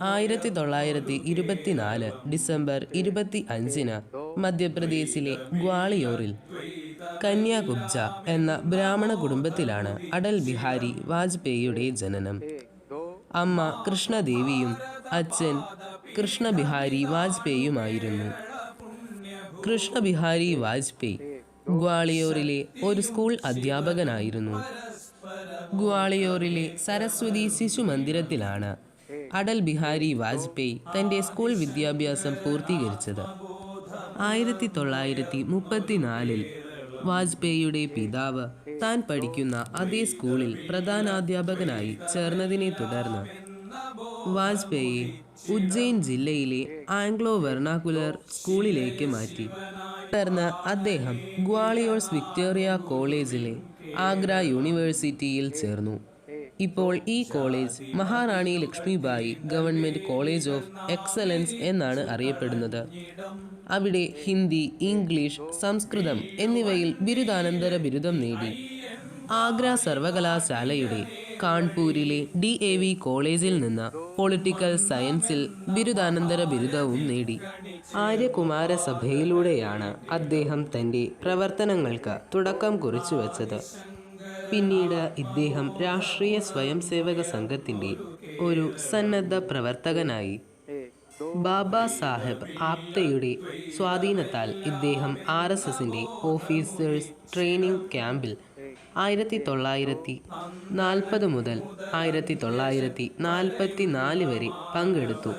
1924 December 25 മധ്യപ്രദേശിലെ ഗ്വാളിയോറിൽ കന്യാകുബ്ജ എന്ന ബ്രാഹ്മണ കുടുംബത്തിലാണ് അടൽ ബിഹാരി വാജ്പേയിയുടെ ജനനം. അമ്മ കൃഷ്ണദേവിയും അച്ഛൻ കൃഷ്ണ ബിഹാരി വാജ്പേയിയുമായിരുന്നു. കൃഷ്ണ ബിഹാരി വാജ്പേയി ഗ്വാളിയോറിലെ ഒരു സ്കൂൾ അധ്യാപകനായിരുന്നു. ഗ്വാളിയോറിലെ സരസ്വതി ശിശു മന്ദിരത്തിലാണ് അടൽ ബിഹാരി വാജ്പേയി തൻ്റെ സ്കൂൾ വിദ്യാഭ്യാസം പൂർത്തീകരിച്ചത്. 1934 വാജ്പേയിയുടെ പിതാവ് താൻ പഠിക്കുന്ന അതേ സ്കൂളിൽ പ്രധാനാധ്യാപകനായി ചേർന്നതിനെ തുടർന്ന് വാജ്പേയിയെ ഉജ്ജയിൻ ജില്ലയിലെ ആംഗ്ലോ വെർണാക്കുലർ സ്കൂളിലേക്ക് മാറ്റി. തുടർന്ന് അദ്ദേഹം ഗ്വാളിയോർസ് വിക്ടോറിയ കോളേജിലെ ആഗ്ര യൂണിവേഴ്സിറ്റിയിൽ ചേർന്നു. ഇപ്പോൾ ഈ college Maharani Lakshmibai government college of excellence എന്നാണ് അറിയപ്പെടുന്നത്. അവിടെ ഹിന്ദി, ഇംഗ്ലീഷ്, സംസ്കൃതം എന്നിവയിൽ ബിരുദാനന്തര ബിരുദം നേടി. ആഗ്ര സർവകലാശാലയുടെ കാൺപൂരിലെ DAV കോളേജിൽ നിന്ന് പൊളിറ്റിക്കൽ സയൻസിൽ ബിരുദാനന്തര ബിരുദവും നേടി. ആര്യകുമാരസഭയിലൂടെയാണ് അദ്ദേഹം തൻ്റെ പ്രവർത്തനങ്ങൾക്ക് തുടക്കം കുറിച്ചുവെച്ചത്. പിന്നീട് ഇദ്ദേഹം രാഷ്ട്രീയ സ്വയംസേവക സംഘത്തിൻ്റെ ഒരു സന്നദ്ധ പ്രവർത്തകനായി. ബാബാ സാഹേബ് ആപ്തെയുടെ സ്വാധീനത്താൽ ഇദ്ദേഹം RSSൻ്റെ ഓഫീസേഴ്സ് ട്രെയിനിങ് ക്യാമ്പിൽ 1940 മുതൽ 1944 വരെ പങ്കെടുത്തു.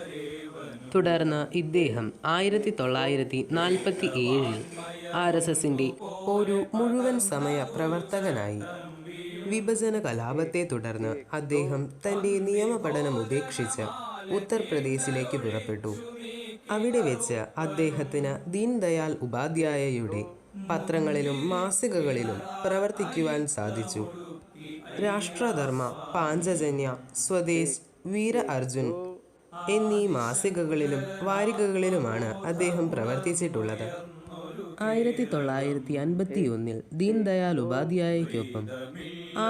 തുടർന്ന് ഇദ്ദേഹം 1947 RSSൻ്റെ ഒരു മുഴുവൻ സമയ പ്രവർത്തകനായി. വിഭജന കലാപത്തെ തുടർന്ന് അദ്ദേഹം തൻ്റെ നിയമപഠനം ഉപേക്ഷിച്ച് ഉത്തർപ്രദേശിലേക്ക് പുറപ്പെട്ടു. അവിടെ വെച്ച് അദ്ദേഹത്തിന് ദീൻ ദയാൽ ഉപാധ്യായയുടെ പത്രങ്ങളിലും മാസികകളിലും പ്രവർത്തിക്കുവാൻ സാധിച്ചു. രാഷ്ട്രധർമ്മ, പാഞ്ചജന്യ, സ്വദേശ്, വീര അർജുൻ എന്നീ മാസികകളിലും വാരികകളിലുമാണ് അദ്ദേഹം പ്രവർത്തിച്ചിട്ടുള്ളത്. 1951 ദീൻ ദയാൽ ഉപാധ്യായയ്ക്കൊപ്പം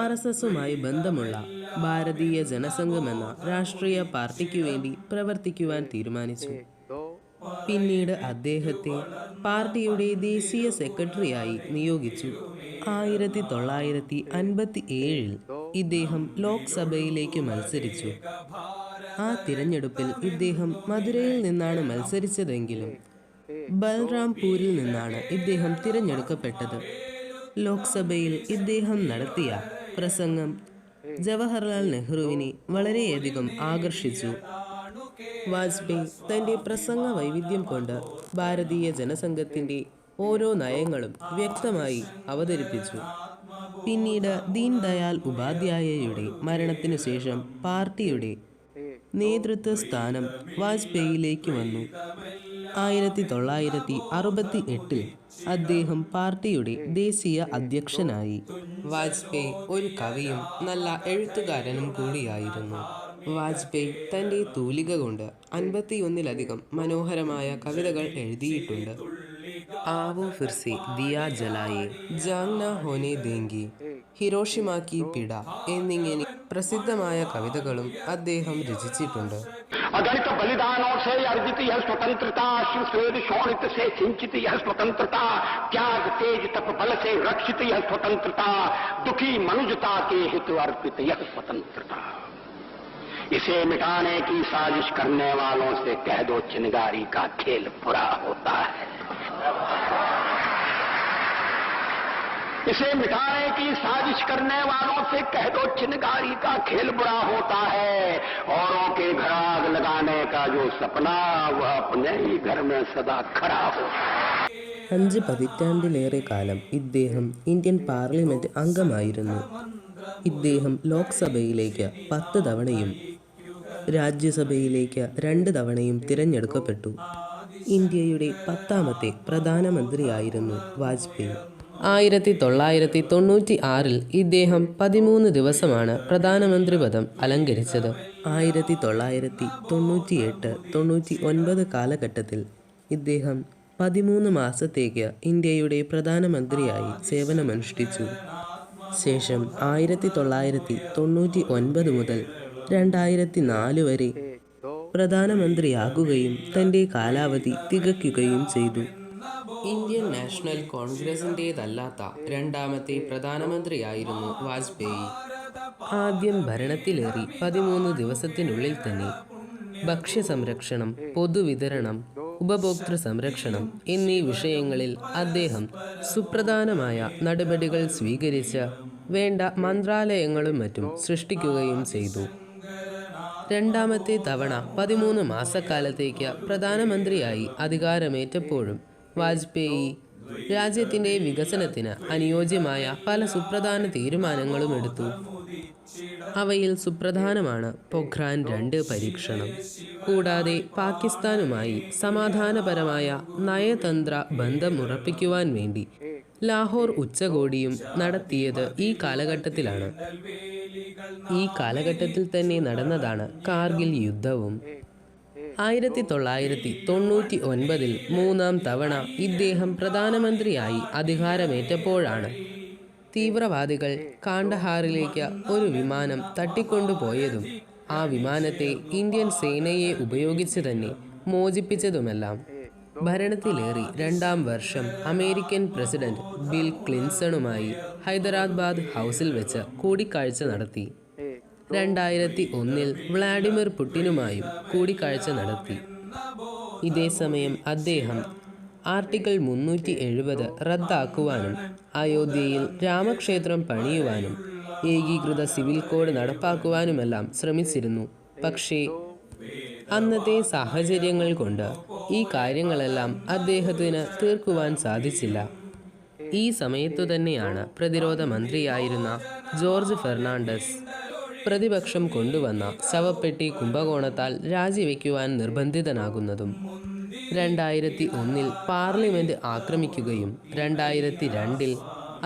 RSSുമായി ബന്ധമുള്ള ഭാരതീയ ജനസംഘം എന്ന രാഷ്ട്രീയ പാർട്ടിക്കു വേണ്ടി പ്രവർത്തിക്കുവാൻ തീരുമാനിച്ചു. പിന്നീട് അദ്ദേഹത്തെ പാർട്ടിയുടെ ദേശീയ സെക്രട്ടറിയായി നിയോഗിച്ചു. 1957 ഇദ്ദേഹം ലോക്സഭയിലേക്ക് മത്സരിച്ചു. ആ തിരഞ്ഞെടുപ്പിൽ ഇദ്ദേഹം മധുരയിൽ നിന്നാണ് മത്സരിച്ചതെങ്കിലും ബൽറാംപൂരിൽ നിന്നാണ് ഇദ്ദേഹം തിരഞ്ഞെടുക്കപ്പെട്ടത്. ലോക്സഭയിൽ ഇദ്ദേഹം നടത്തിയ പ്രസംഗം ജവഹർലാൽ നെഹ്റുവിനെ വളരെയധികം ആകർഷിച്ചു. വാജ്പേയി തൻ്റെ പ്രസംഗ വൈവിധ്യം കൊണ്ട് ഭാരതീയ ജനസംഘത്തിൻ്റെ ഓരോ നയങ്ങളും വ്യക്തമായി അവതരിപ്പിച്ചു. പിന്നീട് ദീൻ ദയാൽ ഉപാധ്യായയുടെ മരണത്തിനു ശേഷം പാർട്ടിയുടെ നേതൃത്വ സ്ഥാനം വാജ്പേയിലേക്ക് വന്നു. 1968 അദ്ദേഹം പാർട്ടിയുടെ ദേശീയ അധ്യക്ഷനായി. വാജ്പേയി ഒരു കവിയും നല്ല എഴുത്തുകാരനും കൂടിയായിരുന്നു. വാജ്പേയി തൻ്റെ തൂലിക കൊണ്ട് 51-ലധികം മനോഹരമായ കവിതകൾ എഴുതിയിട്ടുണ്ട്. ആവോ ഫിർസെ ദിയാ ജലായേ, ജാങ് നാ ഹോനെ ദേംഗി, ഹിരോഷിമ കി പിട എന്നിങ്ങനെ പ്രസിദ്ധമായ കവിതകളും അദ്ദേഹം രചിച്ചിട്ടുണ്ട്. अगणित बलिदानों से अर्जित यह स्वतंत्रता, शिवस्वेद शोणित से सिंचित यह स्वतंत्रता, त्याग तेज तप बल से रक्षित यह स्वतंत्रता, दुखी मनुजता के हित अर्पित यह स्वतंत्रता, इसे मिटाने की साजिश करने वालों से कह दो चिनगारी का खेल बुरा होता है, इसे मिटाने की साजिश करने वालों से कह दो चिनगारी का खेल बुरा होता है, औरों के घर आग लगाने का जो सपना वह अपने ही घर में सदा खड़ा हो. 5 പതിറ്റാണ്ടിലേറെ കാലം ഇദ്ദേഹം ഇന്ത്യൻ പാർലമെന്റ് അംഗമായിരുന്നു. ഇദ്ദേഹം ലോക്സഭയിലേക്ക് 10 തവണയും രാജ്യസഭയിലേക്ക് 2 തവണയും തിരഞ്ഞെടുക്കപ്പെട്ടു. ഇന്ത്യയുടെ 10ാമത്തെ പ്രധാനമന്ത്രിയായിരുന്നു വാജ്പേയി. 1996 ഇദ്ദേഹം 13 ദിവസമാണ് പ്രധാനമന്ത്രി പദം അലങ്കരിച്ചത്. 1998-99 കാലഘട്ടത്തിൽ ഇദ്ദേഹം 13 മാസത്തേക്ക് ഇന്ത്യയുടെ പ്രധാനമന്ത്രിയായി സേവനമനുഷ്ഠിച്ചു. ശേഷം 1999 മുതൽ 2004 വരെ പ്രധാനമന്ത്രിയാകുകയും തൻ്റെ കാലാവധി തികയ്ക്കുകയും ചെയ്തു. ഇന്ത്യൻ നാഷണൽ കോൺഗ്രസിൻ്റേതല്ലാത്ത രണ്ടാമത്തെ പ്രധാനമന്ത്രിയായിരുന്നു വാജ്പേയി. ആദ്യം ഭരണത്തിലേറി 13 ദിവസത്തിനുള്ളിൽ തന്നെ ഭക്ഷ്യസംരക്ഷണം, പൊതുവിതരണം, ഉപഭോക്തൃ സംരക്ഷണം എന്നീ വിഷയങ്ങളിൽ അദ്ദേഹം സുപ്രധാനമായ നടപടികൾ സ്വീകരിച്ച് വേണ്ട മന്ത്രാലയങ്ങളും മറ്റും സൃഷ്ടിക്കുകയും ചെയ്തു. രണ്ടാമത്തെ തവണ 13 മാസക്കാലത്തേക്ക് പ്രധാനമന്ത്രിയായി അധികാരമേറ്റപ്പോഴും വാജ്പേയി രാജ്യത്തിൻ്റെ വികസനത്തിന് അനുയോജ്യമായ പല സുപ്രധാന തീരുമാനങ്ങളും എടുത്തു. അവയിൽ സുപ്രധാനമാണ് പൊഖ്രാൻ 2 പരീക്ഷണം. കൂടാതെ പാകിസ്ഥാനുമായി സമാധാനപരമായ നയതന്ത്ര ബന്ധം ഉറപ്പിക്കുവാൻ വേണ്ടി ലാഹോർ ഉച്ചകോടിയും നടത്തിയത് ഈ കാലഘട്ടത്തിലാണ്. ഈ കാലഘട്ടത്തിൽ തന്നെ നടന്നതാണ് കാർഗിൽ യുദ്ധവും. 1999 മൂന്നാം തവണ ഇദ്ദേഹം പ്രധാനമന്ത്രിയായി അധികാരമേറ്റപ്പോഴാണ് തീവ്രവാദികൾ കാണ്ഡഹാറിലേക്ക് ഒരു വിമാനം തട്ടിക്കൊണ്ടുപോയതും ആ വിമാനത്തെ ഇന്ത്യൻ സേനയെ ഉപയോഗിച്ച് തന്നെ മോചിപ്പിച്ചതുമെല്ലാം. ഭരണത്തിലേറി 2ാം വർഷം അമേരിക്കൻ പ്രസിഡന്റ് ബിൽ ക്ലിൻസണുമായി ഹൈദരാബാദ് ഹൗസിൽ വെച്ച് കൂടിക്കാഴ്ച നടത്തി. 2001 വ്ളാഡിമിർ പുടിനുമായും കൂടിക്കാഴ്ച നടത്തി. ഇതേസമയം അദ്ദേഹം ആർട്ടിക്കിൾ 370 റദ്ദാക്കുവാനും അയോധ്യയിൽ രാമക്ഷേത്രം പണിയുവാനും ഏകീകൃത സിവിൽ കോഡ് നടപ്പാക്കുവാനുമെല്ലാം ശ്രമിച്ചിരുന്നു. പക്ഷേ അന്നത്തെ സാഹചര്യങ്ങൾ കൊണ്ട് ഈ കാര്യങ്ങളെല്ലാം അദ്ദേഹത്തിന് തീർക്കുവാൻ സാധിച്ചില്ല. ഈ സമയത്തു തന്നെയാണ് പ്രതിരോധ മന്ത്രിയായിരുന്ന ജോർജ് ഫെർണാണ്ടസ് പ്രതിപക്ഷം കൊണ്ടുവന്ന ശവപ്പെട്ടി കുംഭകോണത്താൽ രാജിവെക്കുവാൻ നിർബന്ധിതനാകുന്നതും. 2001 പാർലമെന്റ് ആക്രമിക്കുകയും 2002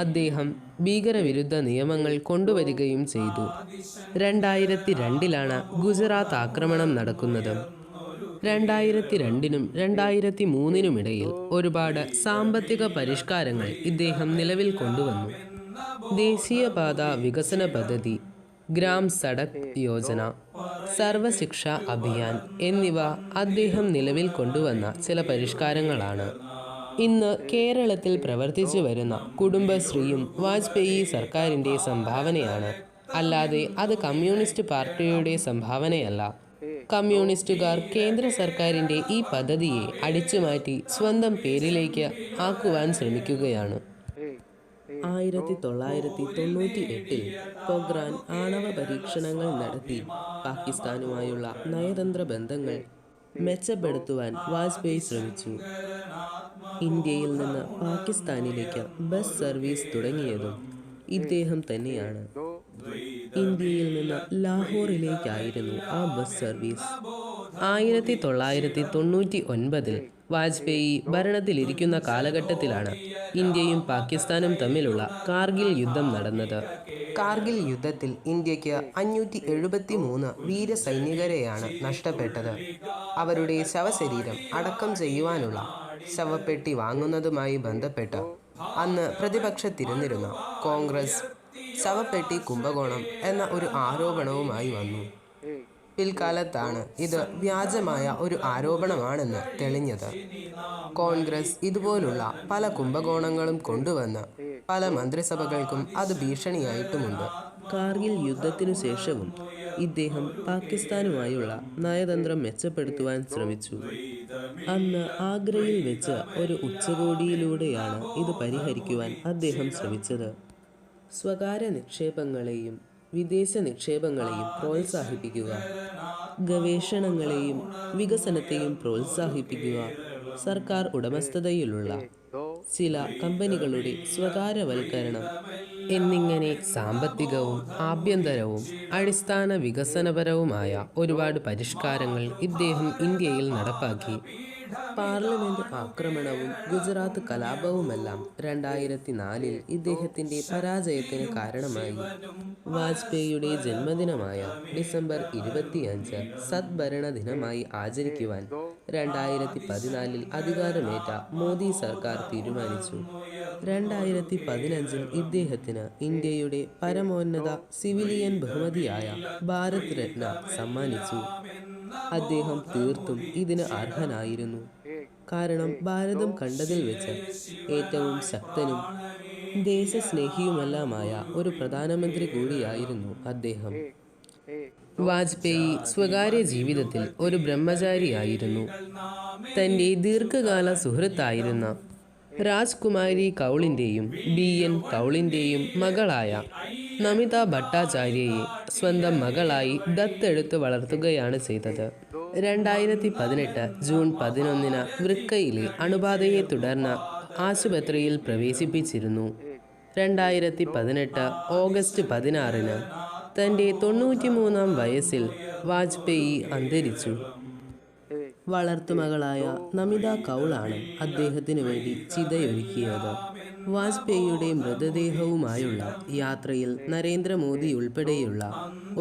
അദ്ദേഹം ഭീകരവിരുദ്ധ നിയമങ്ങൾ കൊണ്ടുവരികയും ചെയ്തു. 2002 ഗുജറാത്ത് ആക്രമണം നടക്കുന്നത്. 2002 2003 ഇടയിൽ ഒരുപാട് സാമ്പത്തിക പരിഷ്കാരങ്ങൾ ഇദ്ദേഹം നിലവിൽ കൊണ്ടുവന്നു. ദേശീയപാത വികസന പദ്ധതി, ഗ്രാം സഡക് യോജന, സർവശിക്ഷ അഭിയാൻ എന്നിവ അദ്ദേഹം നിലവിൽ കൊണ്ടുവന്ന ചില പരിഷ്കാരങ്ങളാണ്. ഇന്ന് കേരളത്തിൽ പ്രവർത്തിച്ചു വരുന്ന കുടുംബശ്രീയും വാജ്പേയി സർക്കാരിൻ്റെ സംഭാവനയാണ്. അല്ലാതെ അത് കമ്മ്യൂണിസ്റ്റ് പാർട്ടിയുടെ സംഭാവനയല്ല. കമ്മ്യൂണിസ്റ്റുകാർ കേന്ദ്ര സർക്കാരിൻ്റെ ഈ പദ്ധതിയെ അടിച്ചുമാറ്റി സ്വന്തം പേരിലേക്ക് ആക്കുവാൻ ശ്രമിക്കുകയാണ്. 1998 പൊഖ്രാൻ ആണവ പരീക്ഷണങ്ങൾ നടത്തി പാകിസ്ഥാനുമായുള്ള നയതന്ത്ര ബന്ധങ്ങൾ മെച്ചപ്പെടുത്തുവാൻ വാജ്പേയി ശ്രമിച്ചു. ഇന്ത്യയിൽ നിന്ന് പാകിസ്ഥാനിലേക്ക് ബസ് സർവീസ് തുടങ്ങിയതും ഇദ്ദേഹം തന്നെയാണ്. ഇന്ത്യയിൽ നിന്ന് ലാഹോറിലേക്കായിരുന്നു ആ ബസ് സർവീസ്. 1999 വാജ്പേയി ഭരണത്തിലിരിക്കുന്ന കാലഘട്ടത്തിലാണ് ഇന്ത്യയും പാകിസ്ഥാനും തമ്മിലുള്ള കാർഗിൽ യുദ്ധം നടന്നത്. കാർഗിൽ യുദ്ധത്തിൽ ഇന്ത്യക്ക് 573 വീരസൈനികരെയാണ് നഷ്ടപ്പെട്ടത്. അവരുടെ ശവശരീരം അടക്കം ചെയ്യുവാനുള്ള ശവപ്പെട്ടി വാങ്ങുന്നതുമായി ബന്ധപ്പെട്ട് അന്ന് പ്രതിപക്ഷത്തിരുന്നിരുന്ന കോൺഗ്രസ് ശവപ്പെട്ടി കുംഭകോണം എന്ന ഒരു ആരോപണവുമായി വന്നു. പിൽക്കാലത്താണ് ഇത് വ്യാജമായ ഒരു ആരോപണമാണെന്ന് തെളിഞ്ഞത്. കോൺഗ്രസ് ഇതുപോലുള്ള പല കുംഭകോണങ്ങളും കൊണ്ടുവന്ന് പല മന്ത്രിസഭകൾക്കും അത് ഭീഷണിയായിട്ടുമുണ്ട്. കാർഗിൽ യുദ്ധത്തിനു ശേഷവും ഇദ്ദേഹം പാകിസ്ഥാനുമായുള്ള നയതന്ത്രം മെച്ചപ്പെടുത്തുവാൻ ശ്രമിച്ചു. അന്ന് ആഗ്രയിൽ വെച്ച് ഒരു ഉച്ചകോടിയിലൂടെയാണ് ഇത് പരിഹരിക്കുവാൻ അദ്ദേഹം ശ്രമിച്ചത്. സ്വകാര്യ നിക്ഷേപങ്ങളെയും വിദേശ നിക്ഷേപങ്ങളെയും പ്രോത്സാഹിപ്പിക്കുക, ഗവേഷണങ്ങളെയും വികസനത്തെയും പ്രോത്സാഹിപ്പിക്കുക, സർക്കാർ ഉടമസ്ഥതയിലുള്ള ചില കമ്പനികളുടെ സ്വകാര്യവൽക്കരണം എന്നിങ്ങനെ സാമ്പത്തികവും ആഭ്യന്തരവും അടിസ്ഥാന വികസനപരവുമായ ഒരുപാട് പരിഷ്കാരങ്ങൾ ഇദ്ദേഹം ഇന്ത്യയിൽ നടപ്പാക്കി. പാർലമെന്റ് ആക്രമണവും ഗുജറാത്ത് കലാപവുമെല്ലാം 2004 ഇദ്ദേഹത്തിൻ്റെ പരാജയത്തിന് കാരണമായി. വാജ്പേയിയുടെ ജന്മദിനമായ ഡിസംബർ 25 സദ്ഭരണ ദിനമായി ആചരിക്കുവാൻ 2014 അധികാരമേറ്റ മോദി സർക്കാർ തീരുമാനിച്ചു. 2015 ഇദ്ദേഹത്തിന് ഇന്ത്യയുടെ പരമോന്നത സിവിലിയൻ ബഹുമതിയായ ഭാരത് രത്ന സമ്മാനിച്ചു. അദ്ദേഹം തീർത്തും ഇതിന് അർഹനായിരുന്നു. കാരണം ഭാരതം കണ്ടതിൽ വെച്ച് ഏറ്റവും ശക്തനും ദേശസ്നേഹിയുമെല്ലാമായ ഒരു പ്രധാനമന്ത്രി കൂടിയായിരുന്നു അദ്ദേഹം. വാജ്പേയി സ്വകാര്യ ജീവിതത്തിൽ ഒരു ബ്രഹ്മചാരിയായിരുന്നു. തൻ്റെ ദീർഘകാല സുഹൃത്തായിരുന്ന രാജ്കുമാരി കൗളിൻ്റെയും BN കൗളിൻ്റെയും മകളായ നമിത ഭട്ടാചാര്യയെ സ്വന്തം മകളായി ദത്തെടുത്ത് വളർത്തുകയാണ് ചെയ്തത്. 2018 ജൂൺ 11 വൃക്കയിലെ അണുബാധയെ തുടർന്ന് ആശുപത്രിയിൽ പ്രവേശിപ്പിച്ചിരുന്നു. 2018 ഓഗസ്റ്റ് 16 തൻ്റെ 93-ാം വയസ്സിൽ വാജ്പേയി അന്തരിച്ചു. വളർത്തുമകളായ നമിത കൗളാണ് അദ്ദേഹത്തിനു വേണ്ടി ചിതയൊരുക്കിയത്. വാജ്പേയിയുടെ മൃതദേഹവുമായുള്ള യാത്രയിൽ നരേന്ദ്രമോദി ഉൾപ്പെടെയുള്ള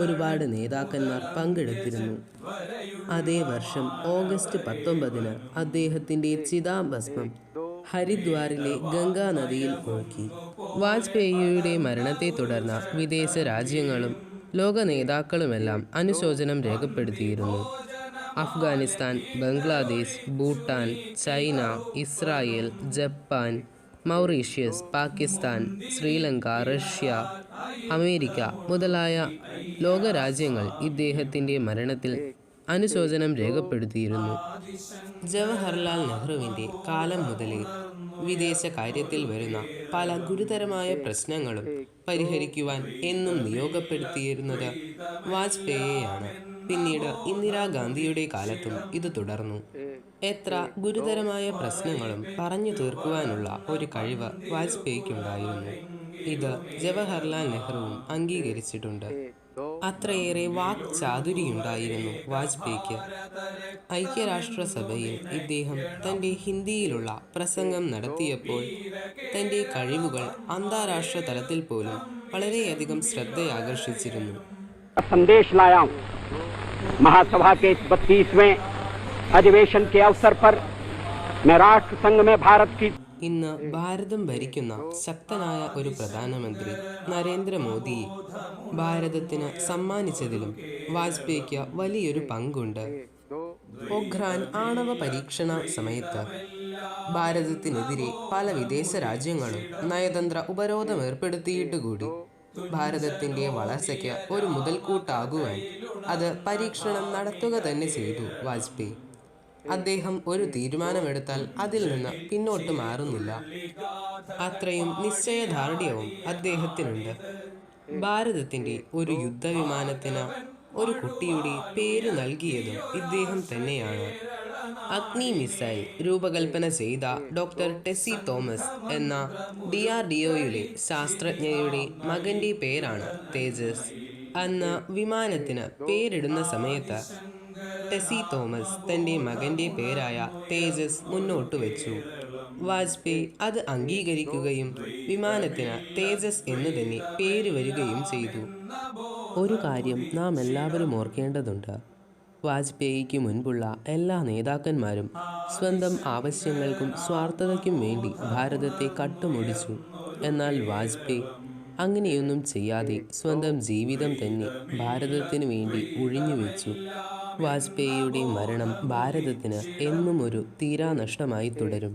ഒരുപാട് നേതാക്കന്മാർ പങ്കെടുത്തിരുന്നു. അതേ വർഷം ഓഗസ്റ്റ് 19 അദ്ദേഹത്തിൻ്റെ ചിതാഭസ്മം ഹരിദ്വാറിലെ ഗംഗാ നദിയിൽ ഒഴുക്കി. വാജ്പേയിയുടെ മരണത്തെ തുടർന്ന് വിദേശ രാജ്യങ്ങളും ലോക നേതാക്കളുമെല്ലാം അനുശോചനം രേഖപ്പെടുത്തിയിരുന്നു. Afghanistan, Bangladesh, Bhutan, China, Israel, Japan, Mauritius, Pakistan, Sri Lanka, Russia, America മുതലായ ലോകരാജ്യങ്ങൾ ഇദ്ദേഹത്തിൻ്റെ മരണത്തിൽ അനുശോചനം രേഖപ്പെടുത്തിയിരുന്നു. ജവഹർലാൽ നെഹ്റുവിൻ്റെ കാലം മുതലേ വിദേശ കാര്യത്തിൽ വരുന്ന പല ഗുരുതരമായ പ്രശ്നങ്ങളും പരിഹരിക്കുവാൻ എന്നും നിയോഗപ്പെടുത്തിയിരുന്നത് വാജ്പേയിയെയാണ്. പിന്നീട് ഇന്ദിരാഗാന്ധിയുടെ കാലത്തും ഇത് തുടർന്നു. എത്ര ഗുരുതരമായ പ്രശ്നങ്ങളും പറഞ്ഞു തീർക്കുവാനുള്ള ഒരു കഴിവ് വാജ്പേയിക്കുണ്ടായിരുന്നു. ഇത് ജവഹർലാൽ നെഹ്റുവും അംഗീകരിച്ചിട്ടുണ്ട്. അത്രയേറെ വാക് ചാതുരിയുണ്ടായിരുന്നു വാജ്പേയിക്ക്. ഐക്യരാഷ്ട്രസഭയിൽ ഇദ്ദേഹം തൻ്റെ ഹിന്ദിയിലുള്ള പ്രസംഗം നടത്തിയപ്പോൾ തൻ്റെ കഴിവുകൾ അന്താരാഷ്ട്ര തലത്തിൽ പോലും വളരെയധികം ശ്രദ്ധയാകർഷിച്ചിരുന്നു. संदेश लाया हूं। महासभा के इस 32वें अधिवेशन के अवसर पर मैं राष्ट्र संघ में भारत की ഇന്ന് ഭാരതം ഭരിക്കുന്ന ശക്തനായ ഒരു പ്രധാനമന്ത്രി നരേന്ദ്രമോദിയെ ഭാരതത്തിന് സമ്മാനിച്ചതിലും വാജ്പേയിക്ക് വലിയൊരു പങ്കുണ്ട്. പൊഖ്രാൻ ആണവ പരീക്ഷണ സമയത്ത് ഭാരതത്തിനെതിരെ പല വിദേശ രാജ്യങ്ങളും നയതന്ത്ര ഉപരോധം ഏർപ്പെടുത്തിയിട്ടുകൂടി ഭാരതത്തിൻ്റെ വളർച്ചയ്ക്ക് ഒരു മുതൽക്കൂട്ടാകുവാൻ അത് പരീക്ഷണം നടത്തുക തന്നെ ചെയ്തു വാജ്പേയി. അദ്ദേഹം ഒരു തീരുമാനമെടുത്താൽ അതിൽ നിന്ന് പിന്നോട്ട് മാറുന്നില്ല. അത്രയും നിശ്ചയദാർഢ്യവും അദ്ദേഹത്തിനുണ്ട്. ഭാരതത്തിൻ്റെ ഒരു യുദ്ധവിമാനത്തിന് ഒരു കുട്ടിയുടെ പേര് നൽകിയതും ഇദ്ദേഹം തന്നെയാണ്. അഗ്നി മിസൈൽ രൂപകൽപ്പന ചെയ്ത ഡോക്ടർ ടെസി തോമസ് എന്ന DRDOയിലെ ശാസ്ത്രജ്ഞയുടെ മകൻ്റെ പേരാണ് തേജസ്. അന്ന് വിമാനത്തിന് പേരിടുന്ന സമയത്ത് ടെസി തോമസ് തൻ്റെ മകൻ്റെ പേരായ തേജസ് മുന്നോട്ട് വെച്ചു. വാജ്പേയി അത് അംഗീകരിക്കുകയും വിമാനത്തിന് തേജസ് എന്ന് തന്നെ പേര് വരികയും ചെയ്തു. ഒരു കാര്യം നാം എല്ലാവരും ഓർക്കേണ്ടതുണ്ട്. വാജ്പേയിക്ക് മുൻപുള്ള എല്ലാ നേതാക്കന്മാരും സ്വന്തം ആവശ്യങ്ങൾക്കും സ്വാർത്ഥതയ്ക്കും വേണ്ടി ഭാരതത്തെ കട്ടുമുടിച്ചു. എന്നാൽ വാജ്പേയി അങ്ങനെയൊന്നും ചെയ്യാതെ സ്വന്തം ജീവിതം തന്നെ ഭാരതത്തിന് വേണ്ടി ഉഴിഞ്ഞുവെച്ചു. വാജ്പേയിയുടെ മരണം ഭാരതത്തിന് എന്നും ഒരു തീരാനഷ്ടമായി തുടരും.